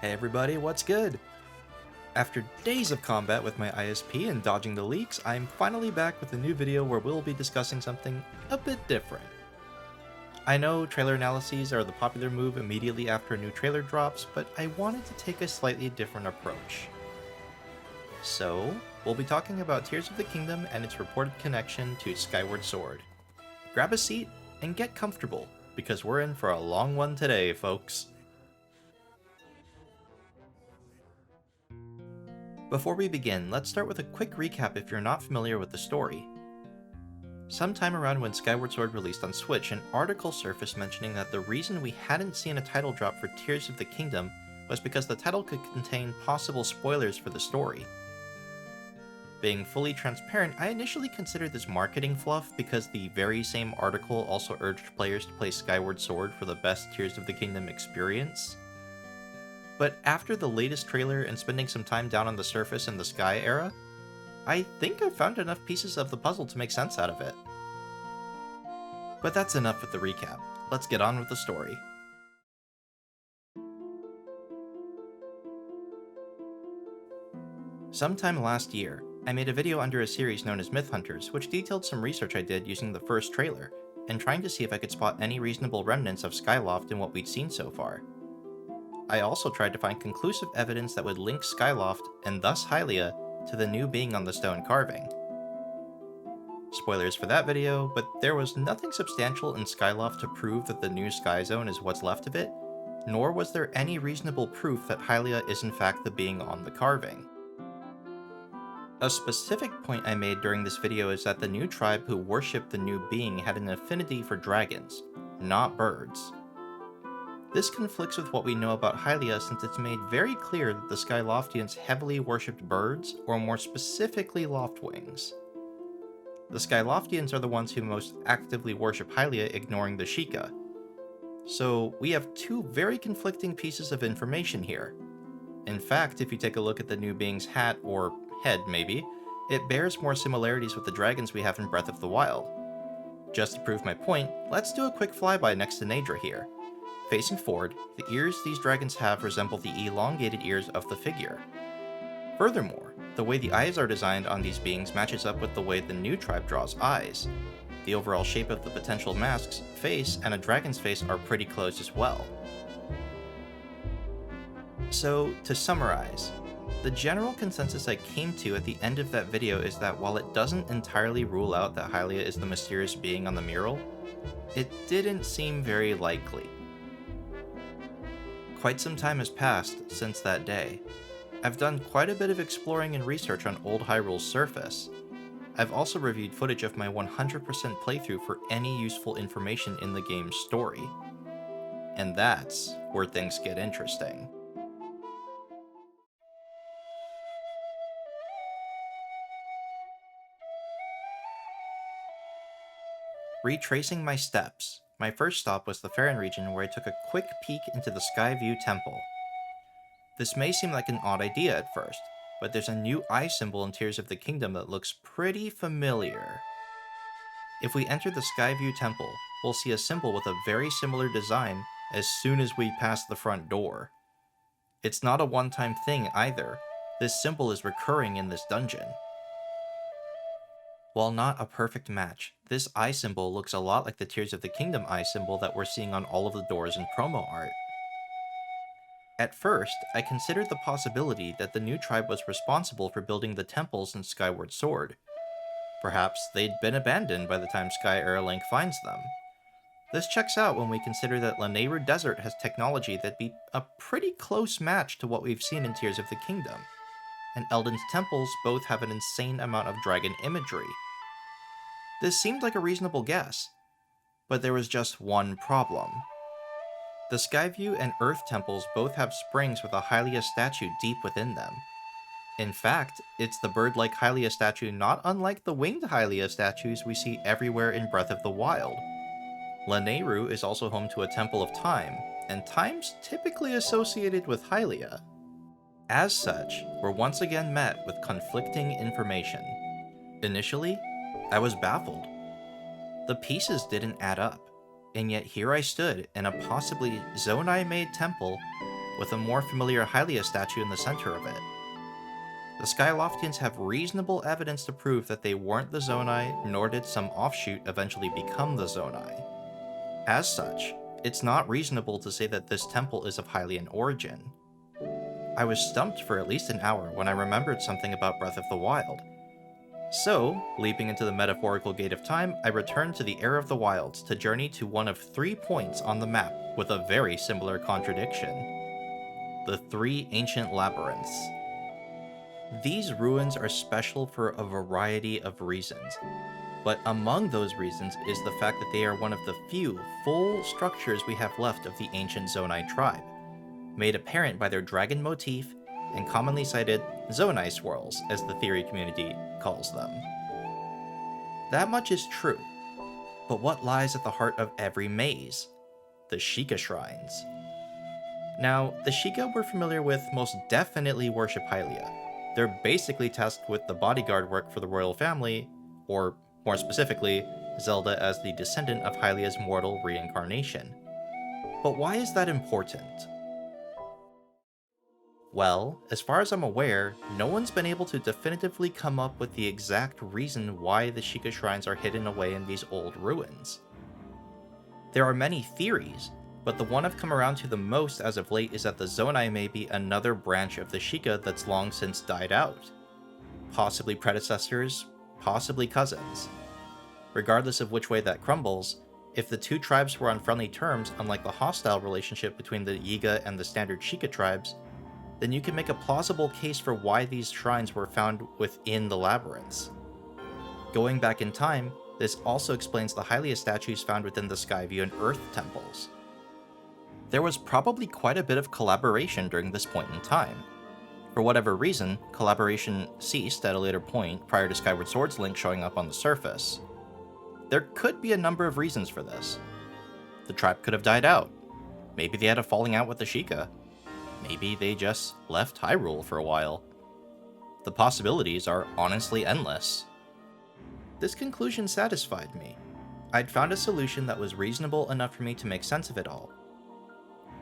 Hey everybody, what's good? After days of combat with my ISP and dodging the leaks, I'm finally back with a new video where we'll be discussing something a bit different. I know trailer analyses are the popular move immediately after a new trailer drops, but I wanted to take a slightly different approach. So, we'll be talking about Tears of the Kingdom and its reported connection to Skyward Sword. Grab a seat and get comfortable, because we're in for a long one today, folks. Before we begin, let's start with a quick recap if you're not familiar with the story. Sometime around when Skyward Sword released on Switch, an article surfaced mentioning that the reason we hadn't seen a title drop for Tears of the Kingdom was because the title could contain possible spoilers for the story. Being fully transparent, I initially considered this marketing fluff because the very same article also urged players to play Skyward Sword for the best Tears of the Kingdom experience. But after the latest trailer and spending some time down on the surface in the Sky era, I think I found enough pieces of the puzzle to make sense out of it. But that's enough with the recap. Let's get on with the story. Sometime last year, I made a video under a series known as Myth Hunters, which detailed some research I did using the first trailer, and trying to see if I could spot any reasonable remnants of Skyloft in what we'd seen so far. I also tried to find conclusive evidence that would link Skyloft, and thus Hylia, to the new being on the stone carving. Spoilers for that video, but there was nothing substantial in Skyloft to prove that the new Sky Zone is what's left of it, nor was there any reasonable proof that Hylia is in fact the being on the carving. A specific point I made during this video is that the new tribe who worshipped the new being had an affinity for dragons, not birds. This conflicts with what we know about Hylia since it's made very clear that the Skyloftians heavily worshipped birds, or more specifically Loftwings. The Skyloftians are the ones who most actively worship Hylia, ignoring the Sheikah. So we have two very conflicting pieces of information here. In fact, if you take a look at the new being's hat, or head maybe, it bears more similarities with the dragons we have in Breath of the Wild. Just to prove my point, let's do a quick flyby next to Naydra here. Facing forward, the ears these dragons have resemble the elongated ears of the figure. Furthermore, the way the eyes are designed on these beings matches up with the way the new tribe draws eyes. The overall shape of the potential mask's face and a dragon's face are pretty close as well. So, to summarize, the general consensus I came to at the end of that video is that while it doesn't entirely rule out that Hylia is the mysterious being on the mural, it didn't seem very likely. Quite some time has passed since that day. I've done quite a bit of exploring and research on old Hyrule's surface. I've also reviewed footage of my 100% playthrough for any useful information in the game's story. And that's where things get interesting. Retracing my steps, my first stop was the Faron region, where I took a quick peek into the Skyview Temple. This may seem like an odd idea at first, but there's a new eye symbol in Tears of the Kingdom that looks pretty familiar. If we enter the Skyview Temple, we'll see a symbol with a very similar design as soon as we pass the front door. It's not a one-time thing either. This symbol is recurring in this dungeon. While not a perfect match, this eye symbol looks a lot like the Tears of the Kingdom eye symbol that we're seeing on all of the doors in promo art. At first, I considered the possibility that the new tribe was responsible for building the temples in Skyward Sword. Perhaps they'd been abandoned by the time Sky Era Link finds them. This checks out when we consider that Lanayru Desert has technology that'd be a pretty close match to what we've seen in Tears of the Kingdom, and Eldin's temples both have an insane amount of dragon imagery. This seemed like a reasonable guess, but there was just one problem. The Skyview and Earth temples both have springs with a Hylia statue deep within them. In fact, it's the bird-like Hylia statue not unlike the winged Hylia statues we see everywhere in Breath of the Wild. Lanayru is also home to a Temple of Time, and time's typically associated with Hylia. As such, we're once again met with conflicting information. Initially, I was baffled. The pieces didn't add up, and yet here I stood in a possibly Zonai-made temple with a more familiar Hylia statue in the center of it. The Skyloftians have reasonable evidence to prove that they weren't the Zonai, nor did some offshoot eventually become the Zonai. As such, it's not reasonable to say that this temple is of Hylian origin. I was stumped for at least an hour when I remembered something about Breath of the Wild. So, leaping into the metaphorical gate of time, I returned to the Era of the Wilds to journey to one of 3 points on the map with a very similar contradiction: the 3 ancient labyrinths. These ruins are special for a variety of reasons, but among those reasons is the fact that they are one of the few full structures we have left of the ancient Zonai tribe, made apparent by their dragon motif and commonly cited Zonai swirls, as the theory community calls them. That much is true, but what lies at the heart of every maze? The Sheikah shrines. Now, the Sheikah we're familiar with most definitely worship Hylia. They're basically tasked with the bodyguard work for the royal family, or more specifically, Zelda as the descendant of Hylia's mortal reincarnation. But why is that important? Well, as far as I'm aware, no one's been able to definitively come up with the exact reason why the Sheikah shrines are hidden away in these old ruins. There are many theories, but the one I've come around to the most as of late is that the Zonai may be another branch of the Sheikah that's long since died out. Possibly predecessors, possibly cousins. Regardless of which way that crumbles, if the 2 tribes were on friendly terms, unlike the hostile relationship between the Yiga and the standard Sheikah tribes, then you can make a plausible case for why these shrines were found within the labyrinths. Going back in time, this also explains the Hylia statues found within the Skyview and Earth temples. There was probably quite a bit of collaboration during this point in time. For whatever reason, collaboration ceased at a later point prior to Skyward Sword's Link showing up on the surface. There could be a number of reasons for this. The tribe could have died out. Maybe they had a falling out with the Sheikah. Maybe they just left Hyrule for a while. The possibilities are honestly endless. This conclusion satisfied me. I'd found a solution that was reasonable enough for me to make sense of it all.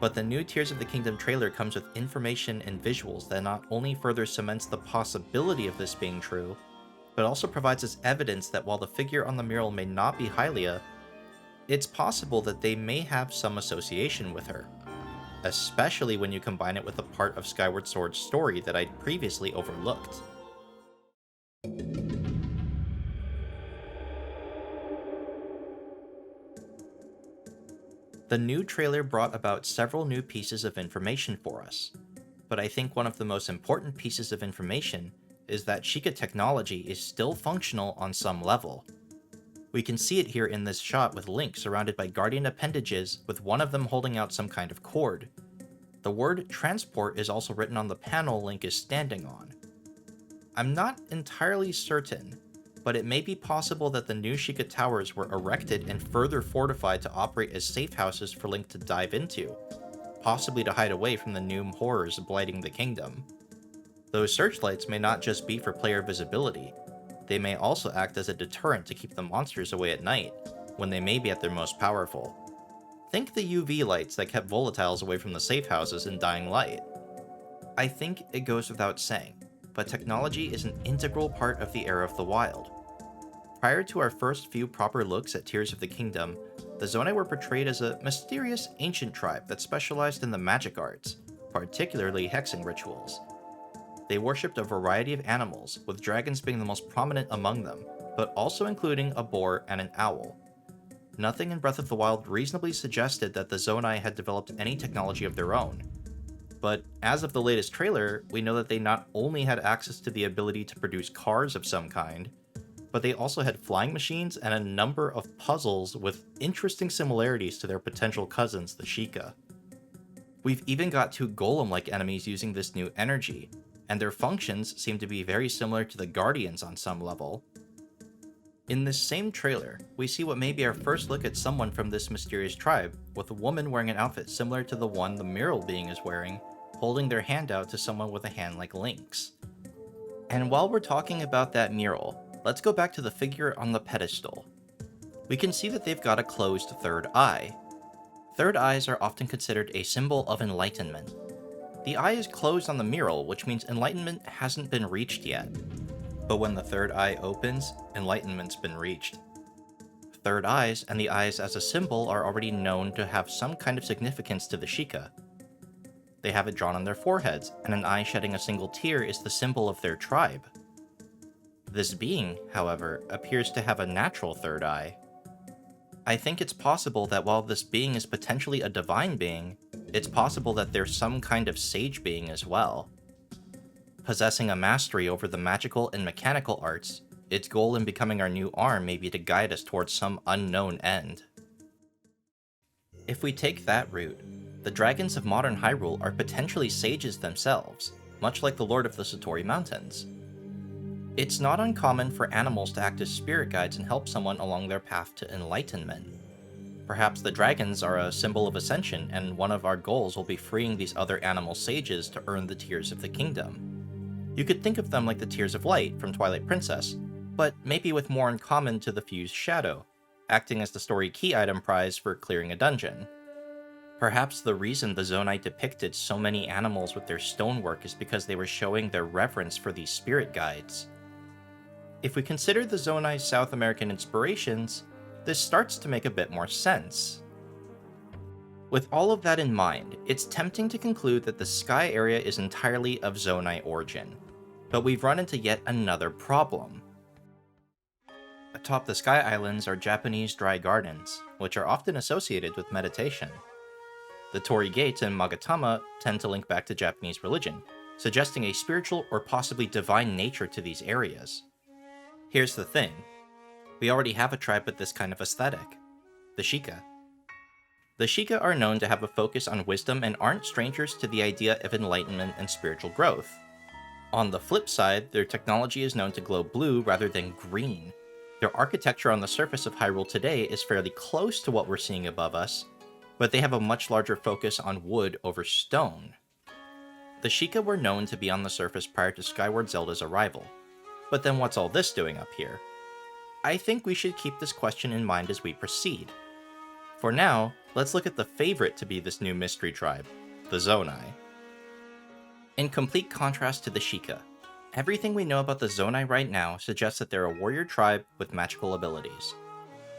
But the new Tears of the Kingdom trailer comes with information and visuals that not only further cements the possibility of this being true, but also provides us evidence that while the figure on the mural may not be Hylia, it's possible that they may have some association with her, especially when you combine it with a part of Skyward Sword's story that I'd previously overlooked. The new trailer brought about several new pieces of information for us, but I think one of the most important pieces of information is that Sheikah technology is still functional on some level. We can see it here in this shot with Link surrounded by guardian appendages, with one of them holding out some kind of cord. The word transport is also written on the panel Link is standing on. I'm not entirely certain, but it may be possible that the new Sheikah towers were erected and further fortified to operate as safe houses for Link to dive into, possibly to hide away from the new horrors blighting the kingdom. Those searchlights may not just be for player visibility, they may also act as a deterrent to keep the monsters away at night, when they may be at their most powerful. Think the UV lights that kept volatiles away from the safe houses in Dying Light. I think it goes without saying, but technology is an integral part of the Era of the Wild. Prior to our first few proper looks at Tears of the Kingdom, the Zonai were portrayed as a mysterious ancient tribe that specialized in the magic arts, particularly hexing rituals. They worshipped a variety of animals, with dragons being the most prominent among them, but also including a boar and an owl. Nothing in Breath of the Wild reasonably suggested that the Zonai had developed any technology of their own. But as of the latest trailer, we know that they not only had access to the ability to produce cars of some kind, but they also had flying machines and a number of puzzles with interesting similarities to their potential cousins, the Sheikah. We've even got 2 golem-like enemies using this new energy, and their functions seem to be very similar to the Guardians on some level. In this same trailer, we see what may be our first look at someone from this mysterious tribe, with a woman wearing an outfit similar to the one the mural being is wearing, holding their hand out to someone with a hand like Link's. And while we're talking about that mural, let's go back to the figure on the pedestal. We can see that they've got a closed third eye. Third eyes are often considered a symbol of enlightenment, The eye is closed on the mural, which means enlightenment hasn't been reached yet. But when the third eye opens, enlightenment's been reached. Third eyes and the eyes as a symbol are already known to have some kind of significance to the Sheikah. They have it drawn on their foreheads, and an eye shedding a single tear is the symbol of their tribe. This being, however, appears to have a natural third eye. I think it's possible that while this being is potentially a divine being, it's possible that there's some kind of sage being as well. Possessing a mastery over the magical and mechanical arts, its goal in becoming our new arm may be to guide us towards some unknown end. If we take that route, the dragons of modern Hyrule are potentially sages themselves, much like the Lord of the Satori Mountains. It's not uncommon for animals to act as spirit guides and help someone along their path to enlightenment. Perhaps the dragons are a symbol of ascension, and one of our goals will be freeing these other animal sages to earn the Tears of the Kingdom. You could think of them like the Tears of Light from Twilight Princess, but maybe with more in common to the fused shadow, acting as the story key item prize for clearing a dungeon. Perhaps the reason the Zonai depicted so many animals with their stonework is because they were showing their reverence for these spirit guides. If we consider the Zonai's South American inspirations, this starts to make a bit more sense. With all of that in mind, it's tempting to conclude that the Sky area is entirely of Zonai origin, but we've run into yet another problem. Atop the Sky Islands are Japanese dry gardens, which are often associated with meditation. The Torii Gates and Magatama tend to link back to Japanese religion, suggesting a spiritual or possibly divine nature to these areas. Here's the thing. We already have a tribe with this kind of aesthetic, the Sheikah. The Sheikah are known to have a focus on wisdom and aren't strangers to the idea of enlightenment and spiritual growth. On the flip side, their technology is known to glow blue rather than green. Their architecture on the surface of Hyrule today is fairly close to what we're seeing above us, but they have a much larger focus on wood over stone. The Sheikah were known to be on the surface prior to Skyward Zelda's arrival. But then what's all this doing up here? I think we should keep this question in mind as we proceed. For now, let's look at the favorite to be this new mystery tribe, the Zonai. In complete contrast to the Sheikah, everything we know about the Zonai right now suggests that they're a warrior tribe with magical abilities.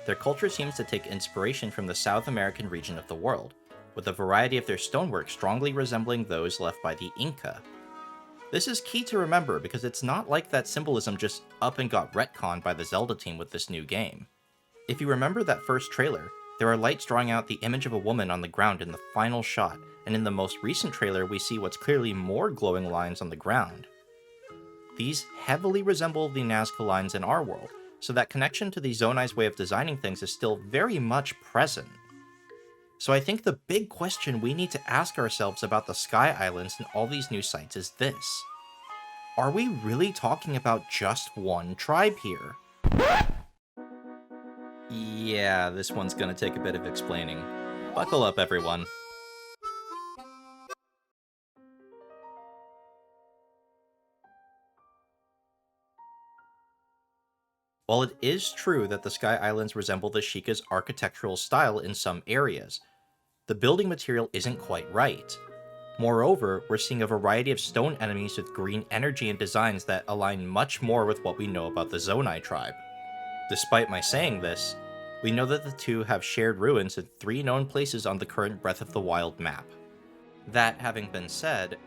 Their culture seems to take inspiration from the South American region of the world, with a variety of their stonework strongly resembling those left by the Inca. This is key to remember because it's not like that symbolism just up and got retconned by the Zelda team with this new game. If you remember that first trailer, there are lights drawing out the image of a woman on the ground in the final shot, and in the most recent trailer we see what's clearly more glowing lines on the ground. These heavily resemble the Nazca lines in our world, so that connection to the Zonai's way of designing things is still very much present. So I think the big question we need to ask ourselves about the Sky Islands and all these new sites is this. Are we really talking about just one tribe here? Yeah, this one's gonna take a bit of explaining. Buckle up, everyone. While it is true that the Sky Islands resemble the Sheikah's architectural style in some areas, the building material isn't quite right. Moreover, we're seeing a variety of stone enemies with green energy and designs that align much more with what we know about the Zonai tribe. Despite my saying this, we know that the two have shared ruins in 3 known places on the current Breath of the Wild map. That having been said,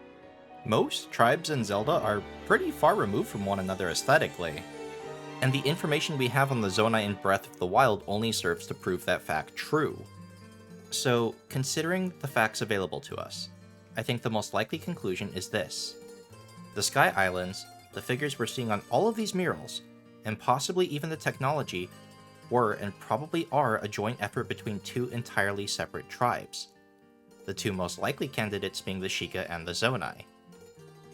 most tribes in Zelda are pretty far removed from one another aesthetically, and the information we have on the Zonai in Breath of the Wild only serves to prove that fact true. So, considering the facts available to us, I think the most likely conclusion is this. The Sky Islands, the figures we're seeing on all of these murals, and possibly even the technology, were and probably are a joint effort between 2 entirely separate tribes. The 2 most likely candidates being the Sheikah and the Zonai.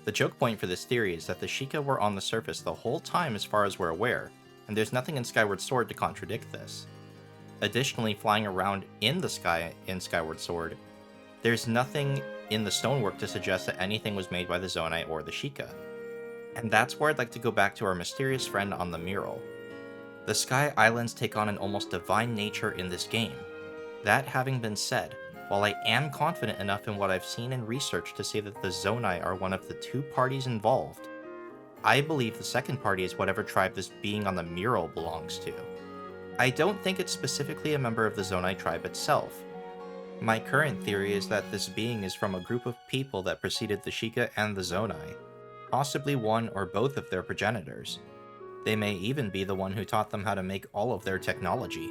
The joke point for this theory is that the Sheikah were on the surface the whole time as far as we're aware, and there's nothing in Skyward Sword to contradict this. Additionally, flying around in the sky in Skyward Sword, there's nothing in the stonework to suggest that anything was made by the Zonai or the Sheikah. And that's where I'd like to go back to our mysterious friend on the mural. The Sky Islands take on an almost divine nature in this game. That having been said, While I am confident enough in what I've seen and researched to say that the Zonai are one of the two parties involved, I believe the second party is whatever tribe this being on the mural belongs to. I don't think it's specifically a member of the Zonai tribe itself. My current theory is that this being is from a group of people that preceded the Sheikah and the Zonai, possibly one or both of their progenitors. They may even be the one who taught them how to make all of their technology.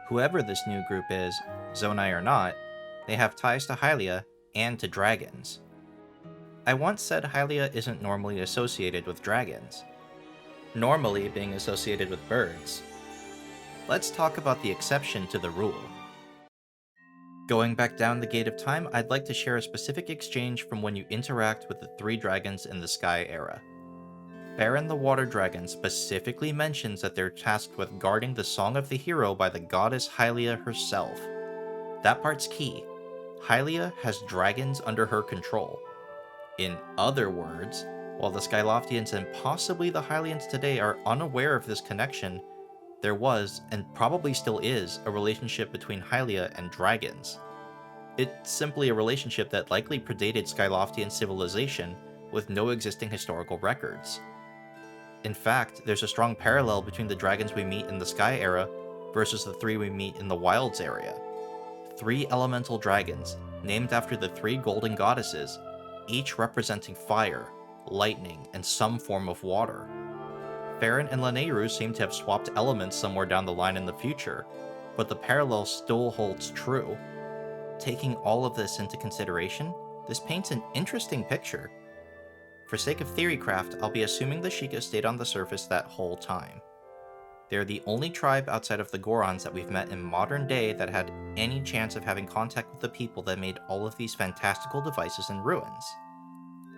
Whoever this new group is, Zonai or not, they have ties to Hylia and to dragons. I once said Hylia isn't normally associated with dragons, normally being associated with birds. Let's talk about the exception to the rule. Going back down the Gate of Time, I'd like to share a specific exchange from when you interact with the three dragons in the Sky era. Baron the Water Dragon specifically mentions that they're tasked with guarding the Song of the Hero by the goddess Hylia herself. That part's key. Hylia has dragons under her control. In other words, while the Skyloftians and possibly the Hylians today are unaware of this connection, there was, and probably still is, a relationship between Hylia and dragons. It's simply a relationship that likely predated Skyloftian civilization, with no existing historical records. In fact, there's a strong parallel between the dragons we meet in the Sky era versus the three we meet in the Wilds area. Three elemental dragons, named after the three golden goddesses, each representing fire, lightning, and some form of water. Farron and Lanayru seem to have swapped elements somewhere down the line in the future, but the parallel still holds true. Taking all of this into consideration, this paints an interesting picture. For sake of theorycraft, I'll be assuming the Sheikah stayed on the surface that whole time. They're the only tribe outside of the Gorons that we've met in modern day that had any chance of having contact with the people that made all of these fantastical devices and ruins.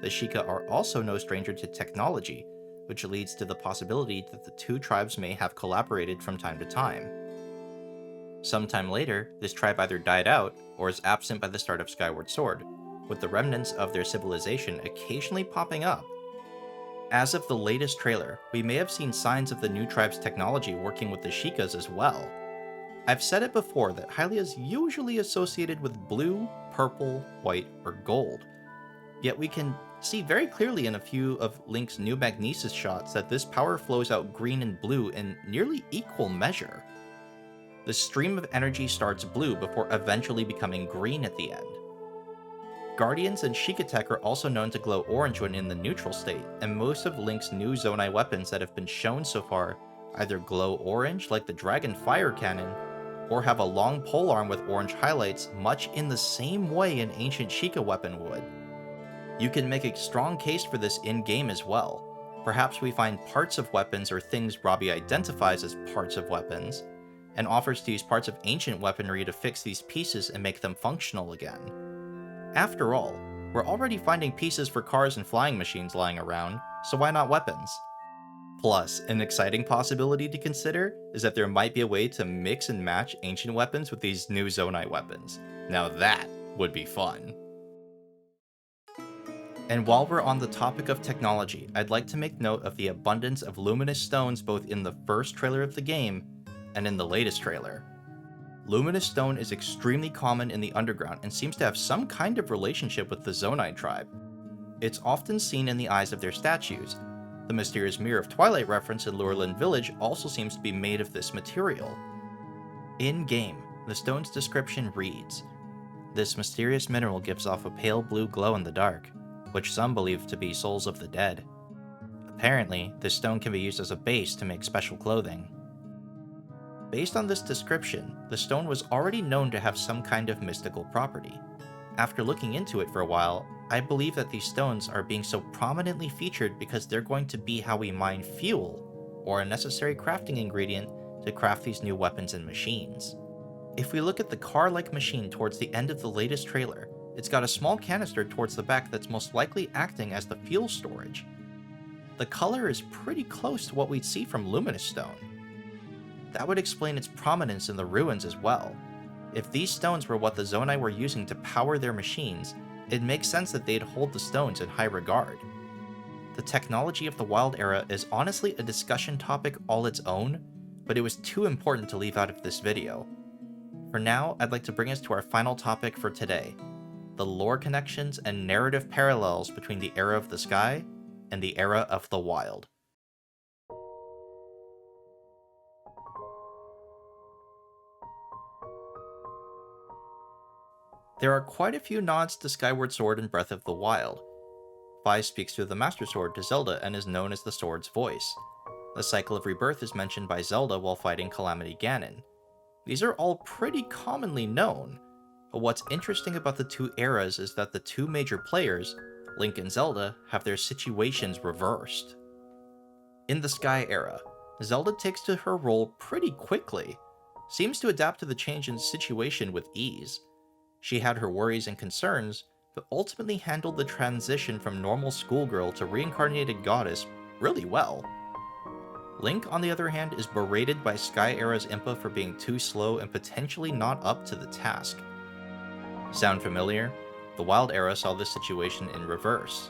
The Sheikah are also no stranger to technology, which leads to the possibility that the two tribes may have collaborated from time to time. Sometime later, this tribe either died out or is absent by the start of Skyward Sword, with the remnants of their civilization occasionally popping up. As of the latest trailer, we may have seen signs of the new tribe's technology working with the Sheikahs as well. I've said it before that Hylia is usually associated with blue, purple, white, or gold, yet we can see very clearly in a few of Link's new Magnesis shots that this power flows out green and blue in nearly equal measure. The stream of energy starts blue before eventually becoming green at the end. Guardians and Sheikah tech are also known to glow orange when in the neutral state, and most of Link's new Zonai weapons that have been shown so far either glow orange like the Dragon Fire Cannon, or have a long polearm with orange highlights much in the same way an ancient Sheikah weapon would. You can make a strong case for this in-game as well. Perhaps we find parts of weapons or things Robbie identifies as parts of weapons, and offers to use parts of ancient weaponry to fix these pieces and make them functional again. After all, we're already finding pieces for cars and flying machines lying around, so why not weapons? Plus, an exciting possibility to consider is that there might be a way to mix and match ancient weapons with these new Zonai weapons. Now that would be fun. And while we're on the topic of technology, I'd like to make note of the abundance of luminous stones both in the first trailer of the game and in the latest trailer. Luminous stone is extremely common in the underground and seems to have some kind of relationship with the Zonai tribe. It's often seen in the eyes of their statues. The mysterious Mirror of Twilight reference in Lurelin Village also seems to be made of this material. In-game, the stone's description reads, "This mysterious mineral gives off a pale blue glow in the dark, which some believe to be souls of the dead. Apparently, this stone can be used as a base to make special clothing." Based on this description, the stone was already known to have some kind of mystical property. After looking into it for a while, I believe that these stones are being so prominently featured because they're going to be how we mine fuel, or a necessary crafting ingredient to craft these new weapons and machines. If we look at the car-like machine towards the end of the latest trailer, it's got a small canister towards the back that's most likely acting as the fuel storage. The color is pretty close to what we'd see from Luminous Stone. That would explain its prominence in the ruins as well. If these stones were what the Zonai were using to power their machines, it makes sense that they'd hold the stones in high regard. The technology of the Wild Era is honestly a discussion topic all its own, but it was too important to leave out of this video. For now, I'd like to bring us to our final topic for today: the lore connections and narrative parallels between the era of the sky and the era of the wild. There are quite a few nods to Skyward Sword and Breath of the Wild. Fi speaks through the Master Sword to Zelda and is known as the sword's voice. The cycle of rebirth is mentioned by Zelda while fighting Calamity Ganon. These are all pretty commonly known, but what's interesting about the two eras is that the two major players, Link and Zelda, have their situations reversed. In the Sky era, Zelda takes to her role pretty quickly, seems to adapt to the change in situation with ease. She had her worries and concerns, but ultimately handled the transition from normal schoolgirl to reincarnated goddess really well. Link, on the other hand, is berated by Sky Era's Impa for being too slow and potentially not up to the task. Sound familiar? The Wild Era saw this situation in reverse.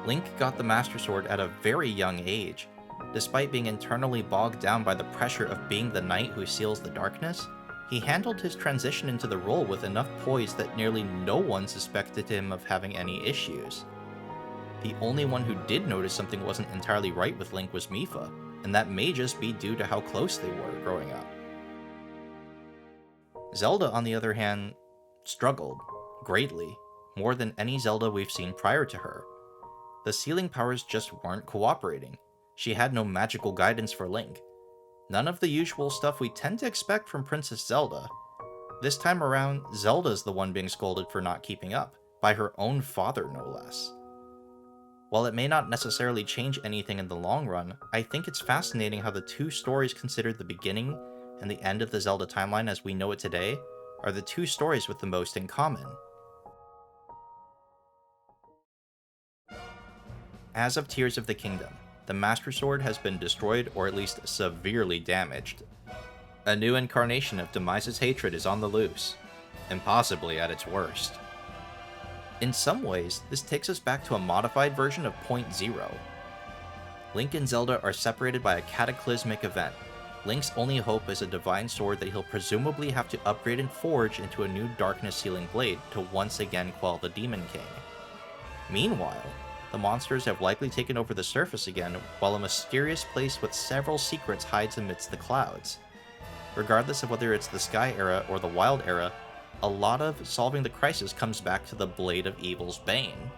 Link got the Master Sword at a very young age. Despite being internally bogged down by the pressure of being the knight who seals the darkness, he handled his transition into the role with enough poise that nearly no one suspected him of having any issues. The only one who did notice something wasn't entirely right with Link was Mipha, and that may just be due to how close they were growing up. Zelda, on the other hand, struggled, greatly, more than any Zelda we've seen prior to her. The sealing powers just weren't cooperating. She had no magical guidance for Link. None of the usual stuff we tend to expect from Princess Zelda. This time around, Zelda's the one being scolded for not keeping up, by her own father no less. While it may not necessarily change anything in the long run, I think it's fascinating how the two stories considered the beginning and the end of the Zelda timeline as we know it today are the two stories with the most in common. As of Tears of the Kingdom, the Master Sword has been destroyed or at least severely damaged. A new incarnation of Demise's hatred is on the loose, and possibly at its worst. In some ways, this takes us back to a modified version of Point Zero. Link and Zelda are separated by a cataclysmic event. Link's only hope is a divine sword that he'll presumably have to upgrade and forge into a new darkness-sealing blade to once again quell the Demon King. Meanwhile, the monsters have likely taken over the surface again, while a mysterious place with several secrets hides amidst the clouds. Regardless of whether it's the Sky Era or the Wild Era, a lot of solving the crisis comes back to the Blade of Evil's Bane.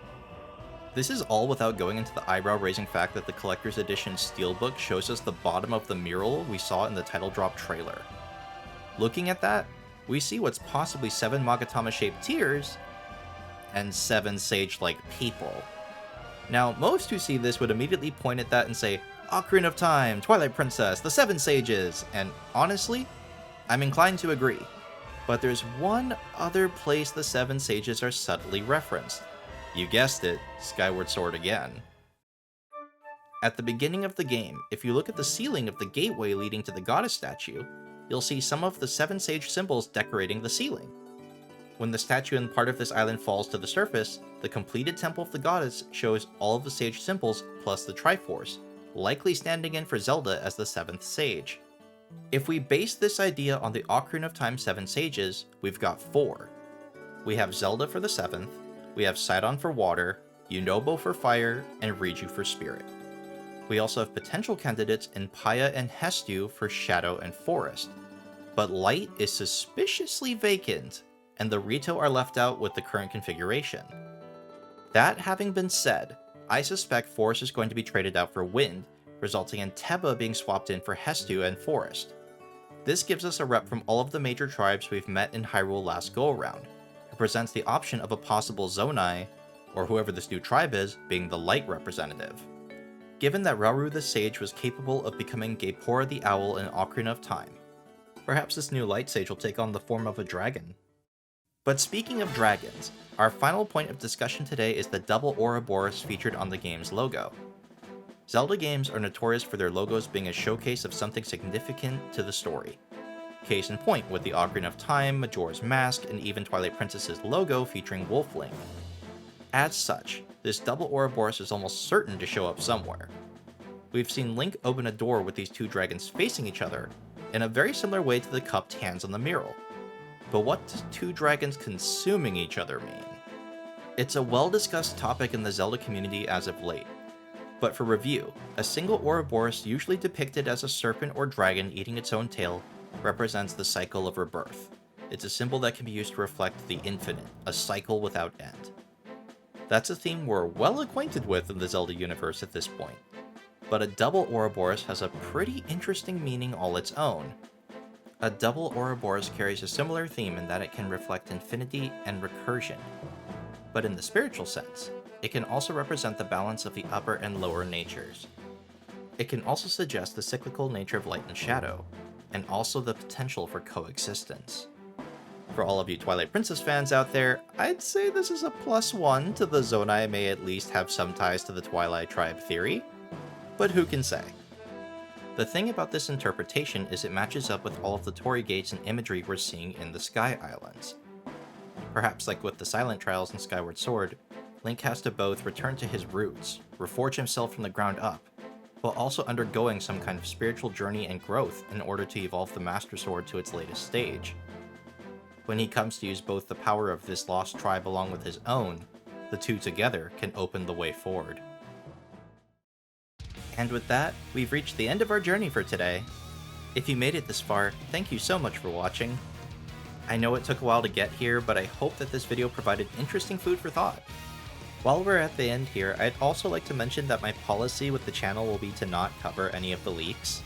This is all without going into the eyebrow-raising fact that the Collector's Edition Steelbook shows us the bottom of the mural we saw in the title drop trailer. Looking at that, we see what's possibly 7 Magatama-shaped tears, and 7 sage-like people. Now, most who see this would immediately point at that and say, Ocarina of Time, Twilight Princess, the 7 Sages, and honestly, I'm inclined to agree. But there's one other place the 7 Sages are subtly referenced. You guessed it, Skyward Sword again. At the beginning of the game, if you look at the ceiling of the gateway leading to the goddess statue, you'll see some of the 7 Sage symbols decorating the ceiling. When the statue and part of this island falls to the surface, the completed temple of the goddess shows all of the sage symbols plus the Triforce, likely standing in for Zelda as the 7th sage. If we base this idea on the Ocarina of Time 7 sages, we've got 4. We have Zelda for the 7th, we have Sidon for water, Yunobo for fire, and Riju for spirit. We also have potential candidates in Paya and Hestu for shadow and forest. But light is suspiciously vacant, and the Rito are left out with the current configuration. That having been said, I suspect forest is going to be traded out for wind, resulting in Teba being swapped in for Hestu and forest. This gives us a rep from all of the major tribes we've met in Hyrule last go-around, and presents the option of a possible Zonai, or whoever this new tribe is, being the light representative. Given that Rauru the Sage was capable of becoming Gaepora the Owl in Ocarina of Time, perhaps this new light sage will take on the form of a dragon. But speaking of dragons, our final point of discussion today is the double Ouroboros featured on the game's logo. Zelda games are notorious for their logos being a showcase of something significant to the story. Case in point with the Ocarina of Time, Majora's Mask, and even Twilight Princess's logo featuring Wolfling. As such, this double Ouroboros is almost certain to show up somewhere. We've seen Link open a door with these two dragons facing each other, in a very similar way to the cupped hands on the mural, But what does two dragons consuming each other mean? It's a well-discussed topic in the Zelda community as of late. But for review, a single Ouroboros, usually depicted as a serpent or dragon eating its own tail, represents the cycle of rebirth. It's a symbol that can be used to reflect the infinite, a cycle without end. That's a theme we're well acquainted with in the Zelda universe at this point. But a double Ouroboros has a pretty interesting meaning all its own. A double Ouroboros carries a similar theme in that it can reflect infinity and recursion. But in the spiritual sense, it can also represent the balance of the upper and lower natures. It can also suggest the cyclical nature of light and shadow, and also the potential for coexistence. For all of you Twilight Princess fans out there, I'd say this is a +1 to the Zonai may at least have some ties to the Twilight Tribe theory, but who can say? The thing about this interpretation is it matches up with all of the Torii gates and imagery we're seeing in the Sky Islands. Perhaps like with the Silent Trials in Skyward Sword, Link has to both return to his roots, reforge himself from the ground up, while also undergoing some kind of spiritual journey and growth in order to evolve the Master Sword to its latest stage. When he comes to use both the power of this lost tribe along with his own, the two together can open the way forward. And with that, we've reached the end of our journey for today. If you made it this far, thank you so much for watching. I know it took a while to get here, but I hope that this video provided interesting food for thought. While we're at the end here, I'd also like to mention that my policy with the channel will be to not cover any of the leaks.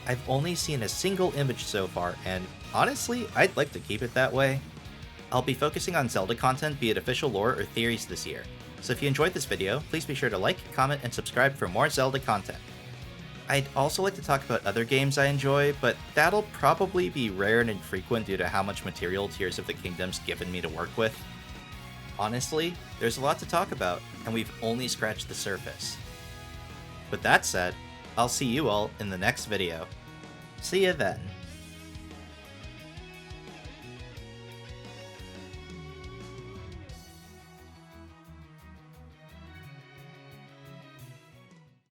I've only seen a single image so far, and honestly, I'd like to keep it that way. I'll be focusing on Zelda content, be it official lore or theories this year, so if you enjoyed this video, please be sure to like, comment, and subscribe for more Zelda content. I'd also like to talk about other games I enjoy, but that'll probably be rare and infrequent due to how much material Tears of the Kingdom's given me to work with. Honestly, there's a lot to talk about, and we've only scratched the surface. With that said, I'll see you all in the next video. See ya then.